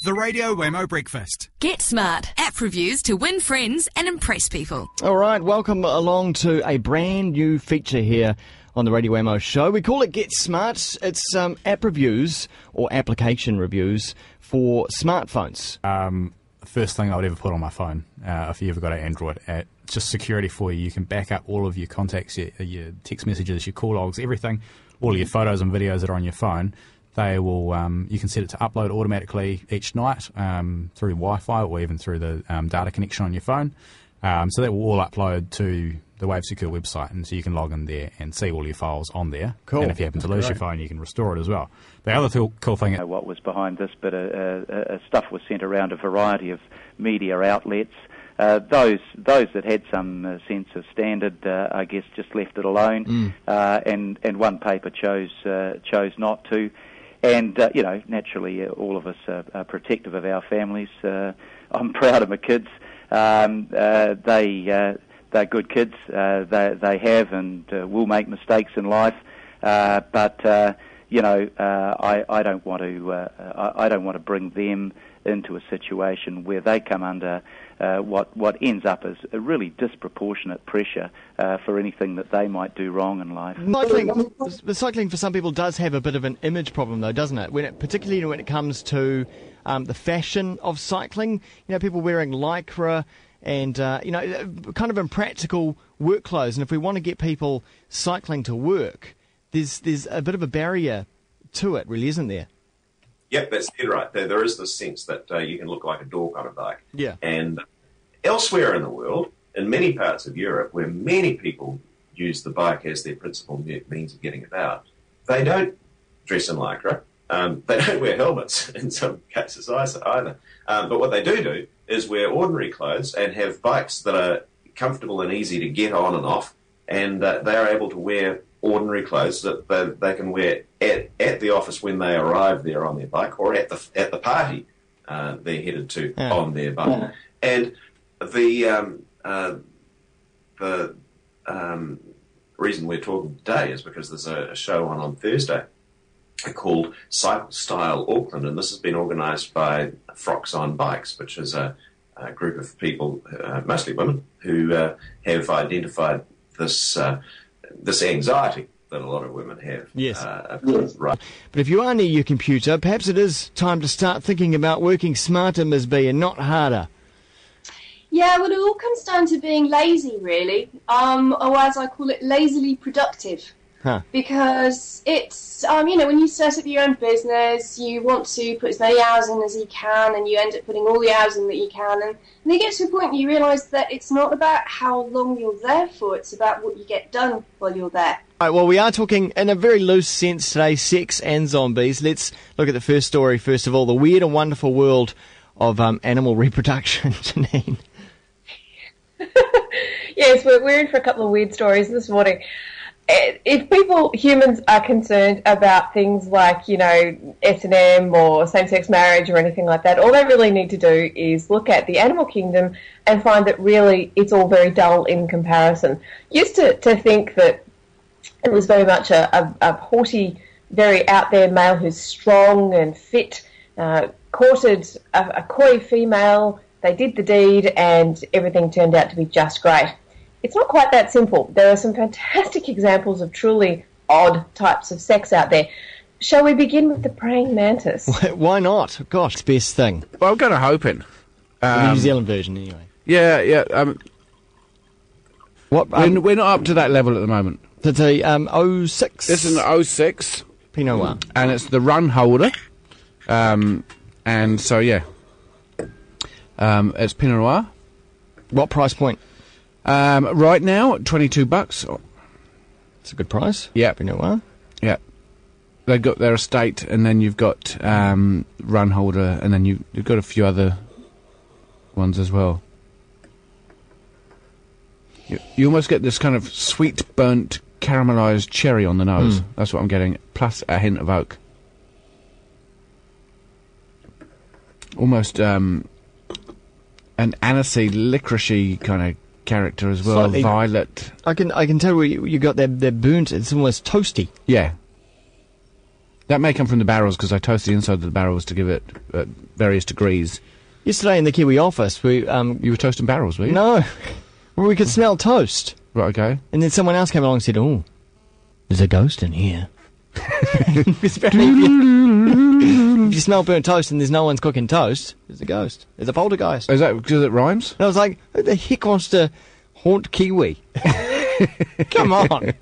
The Radio Wammo Breakfast. Get smart. App reviews to win friends and impress people. All right, welcome along to a brand new feature here on the Radio Wammo show. We call it Get Smart. It's app reviews or application reviews for smartphones. The first thing I would ever put on my phone, if you ever got an Android, it's just security for you. You can back up all of your contacts, your text messages, your call logs, everything, all of your photos and videos that are on your phone. They will. You can set it to upload automatically each night through Wi-Fi or even through the data connection on your phone. So that will all upload to the Wave Secure website, and so you can log in there and see all your files on there. Cool. And if you happen to lose your phone, you can restore it as well. The other cool thing... What was behind this, but stuff was sent around a variety of media outlets. Those that had some sense of standard, I guess, just left it alone, and one paper chose not to. And, naturally, all of us are protective of our families. I'm proud of my kids. They're good kids. They have and will make mistakes in life. But I don't want to. I don't want to bring them into a situation where they come under what ends up as a really disproportionate pressure for anything that they might do wrong in life. Cycling for some people does have a bit of an image problem, though, doesn't it? Particularly when it comes to the fashion of cycling. People wearing lycra and kind of impractical work clothes. And if we want to get people cycling to work, there's a bit of a barrier to it, really, isn't there? Yep, that's dead right. There is this sense that you can look like a dork on a bike. Yeah. And elsewhere in the world, in many parts of Europe, where many people use the bike as their principal means of getting about, they don't dress in lycra. They don't wear helmets in some cases either. But what they do is wear ordinary clothes and have bikes that are comfortable and easy to get on and off, and they are able to wear ordinary clothes that they can wear at the office when they arrive there on their bike, or at the party they're headed to on their bike. Yeah. And the reason we're talking today is because there's a show on Thursday called Cycle Style Auckland, and this has been organised by Frocks on Bikes, which is a group of people, mostly women, who have identified this anxiety that a lot of women have. Yes. Right. But if you are near your computer, perhaps it is time to start thinking about working smarter, Ms. B, and not harder. Yeah, well, it all comes down to being lazy, really, or as I call it, lazily productive. Huh. Because it's, when you set up your own business, you want to put as many hours in as you can, and you end up putting all the hours in that you can, and you get to a point you realise that it's not about how long you're there for, it's about what you get done while you're there. All right, well, we are talking in a very loose sense today, sex and zombies. Let's look at the first story, first of all, the weird and wonderful world of animal reproduction, Janine. Yes, we're in for a couple of weird stories this morning. If humans are concerned about things like, S&M or same-sex marriage or anything like that, all they really need to do is look at the animal kingdom and find that really it's all very dull in comparison. Used to think that it was very much a haughty, very out-there male who's strong and fit, courted a coy female, they did the deed, and everything turned out to be just great. It's not quite that simple. There are some fantastic examples of truly odd types of sex out there. Shall we begin with the praying mantis? Why not? Gosh, it's the best thing. Well, I'm kind of hoping. The New Zealand version, anyway. Yeah. We're not up to that level at the moment. It's a 06. This is an 06. Pinot Noir. And it's the run holder. And so, yeah. It's Pinot Noir. What price point? Right now, $22. It's a good price. Yeah. Pinot Noir. Yeah. They've got their estate, and then you've got run holder, and then you've got a few other ones as well. You almost get this kind of sweet, burnt, caramelised cherry on the nose. That's what I'm getting, plus a hint of oak. Almost an anisey, licoricey kind of character as well. Slightly violet. I can tell where you got that burnt. It's almost toasty. Yeah. That may come from the barrels because I toast the inside of the barrels to give it various degrees. Yesterday in the Kiwi office, we You were toasting barrels, were you? no, well, we could smell toast, Right, okay. and then someone else came along and said, "Oh, there's a ghost in here." Because apparently if you smell burnt toast and there's no one's cooking toast, there's a ghost. There's a poltergeist. Is that because it rhymes? And I was like, who the heck wants to haunt Kiwi? Come on.